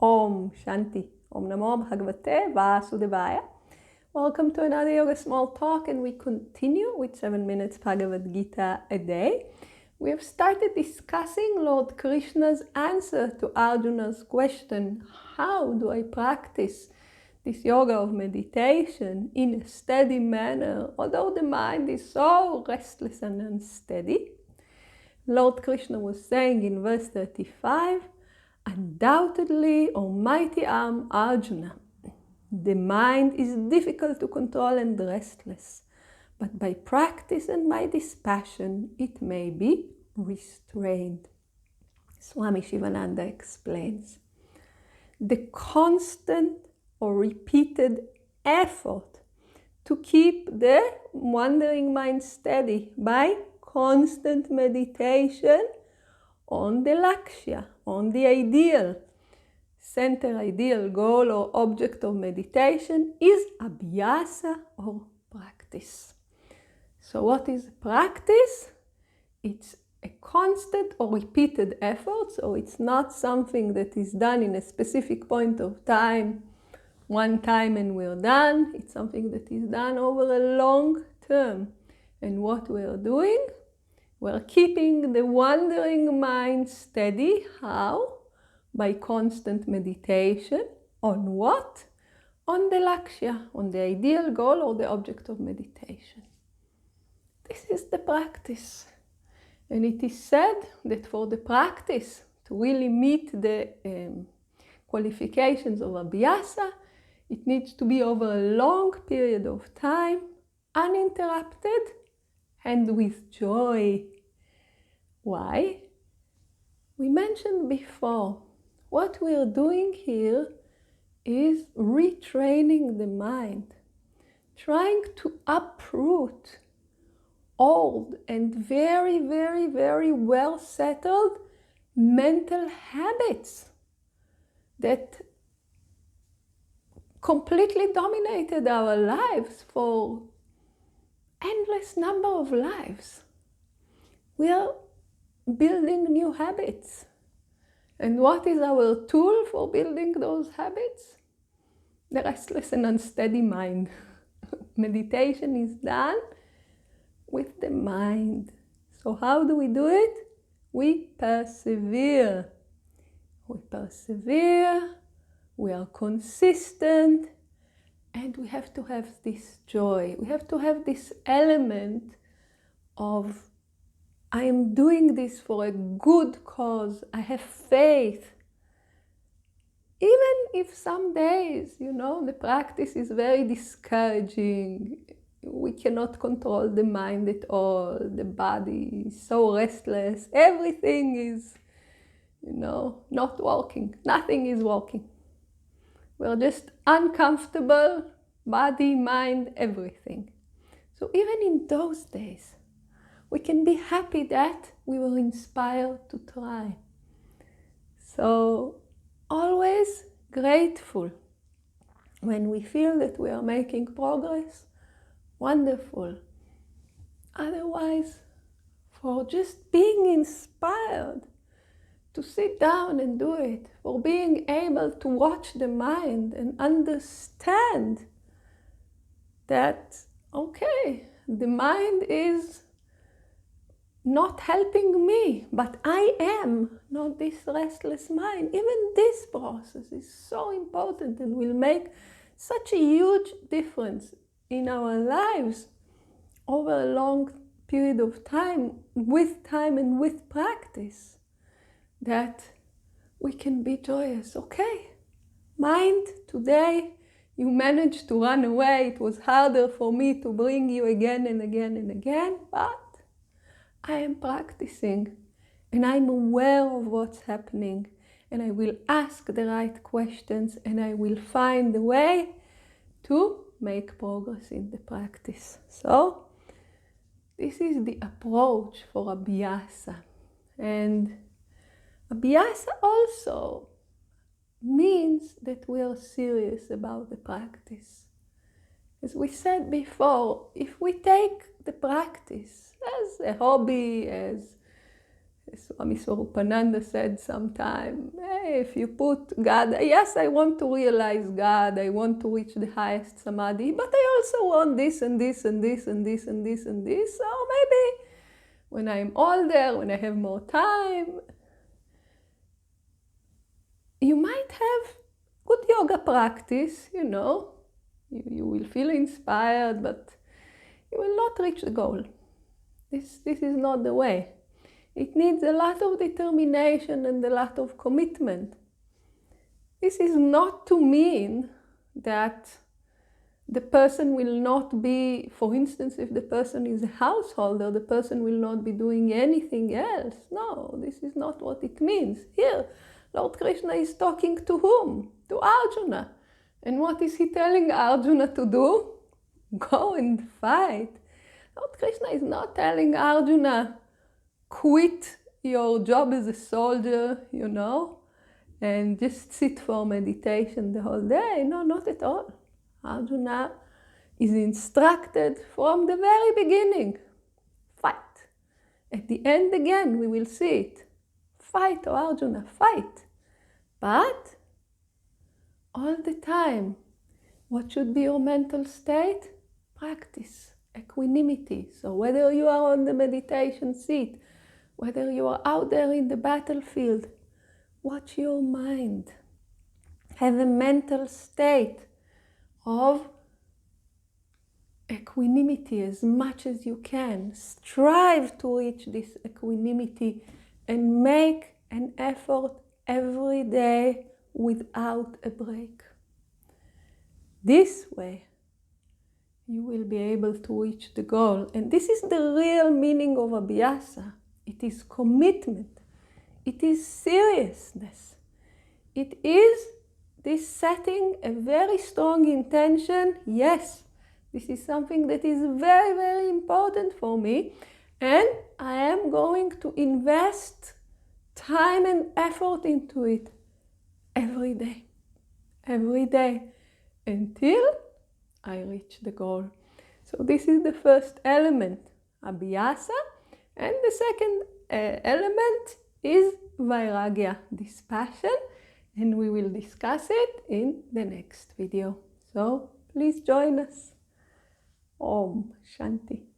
Om Shanti. Om Namo Bhagavate Vasudevaya. Welcome to another Yoga Small Talk, and we continue with 7 minutes Bhagavad Gita a day. We have started discussing Lord Krishna's answer to Arjuna's question, how do I practice this yoga of meditation in a steady manner, although the mind is so restless and unsteady? Lord Krishna was saying in verse 35, undoubtedly, O mighty arm Arjuna, the mind is difficult to control and restless, but by practice and by dispassion it may be restrained. Swami Shivananda explains, the constant or repeated effort to keep the wandering mind steady by constant meditation on the lakshya, on the ideal, center ideal goal or object of meditation is abhyasa or practice. So what is practice? It's a constant or repeated effort, so it's not something that is done in a specific point of time, one time and we're done. It's something that is done over a long term. And what we're doing? We're keeping the wandering mind steady. How? By constant meditation. On what? On the lakshya, on the ideal goal or the object of meditation. This is the practice. And it is said that for the practice to really meet the qualifications of abhyasa, it needs to be over a long period of time, uninterrupted, and with joy. Why? We mentioned before, what we are doing here is retraining the mind, trying to uproot old and very, very, very well settled mental habits that completely dominated our lives for endless number of lives. We are building new habits. And what is our tool for building those habits? The restless and unsteady mind. Meditation is done with the mind. So how do we do it? We persevere. We persevere, we are consistent, and we have to have this joy. We have to have this element of, I am doing this for a good cause. I have faith. Even if some days, the practice is very discouraging, we cannot control the mind at all, the body is so restless, everything is, not working, nothing is working. We're just uncomfortable, body, mind, everything. So even in those days, we can be happy that we were inspired to try. So always grateful when we feel that we are making progress. Wonderful. Otherwise, for just being inspired to sit down and do it, for being able to watch the mind and understand that, okay, the mind is not helping me, but I am not this restless mind. Even this process is so important and will make such a huge difference in our lives over a long period of time and with practice, that we can be joyous. Okay, mind, today you managed to run away. It was harder for me to bring you again and again and again, but I am practicing and I'm aware of what's happening, and I will ask the right questions and I will find a way to make progress in the practice. So this is the approach for abhyasa. And abhyasa also means that we are serious about the practice. As we said before, if we take the practice as a hobby, as Swami Swarupananda said sometime, hey, if you put God, yes, I want to realize God, I want to reach the highest samadhi, but I also want this and this and this and this and this and this. So maybe when I'm older, when I have more time, you might have good yoga practice, you know. You will feel inspired, but you will not reach the goal. This is not the way. It needs a lot of determination and a lot of commitment. This is not to mean that the person will not be, for instance, if the person is a householder, the person will not be doing anything else. No, this is not what it means. Here, Lord Krishna is talking to whom? To Arjuna. And what is he telling Arjuna to do? Go and fight. Lord Krishna is not telling Arjuna, quit your job as a soldier, you know, and just sit for meditation the whole day. No, not at all. Arjuna is instructed from the very beginning. Fight. At the end again, we will see it. Fight, oh Arjuna, fight. But all the time, what should be your mental state? Practice, equanimity. So whether you are on the meditation seat, whether you are out there in the battlefield, watch your mind. Have a mental state of equanimity as much as you can. Strive to reach this equanimity and make an effort every day without a break. This way, you will be able to reach the goal. And this is the real meaning of abhyasa. It is commitment. It is seriousness. It is this setting a very strong intention. Yes, this is something that is very, very important for me. And I am going to invest time and effort into it every day. Every day. Until I reach the goal. So this is the first element, abhyasa. And the second element is vairagya, dispassion. And we will discuss it in the next video. So please join us. Om Shanti.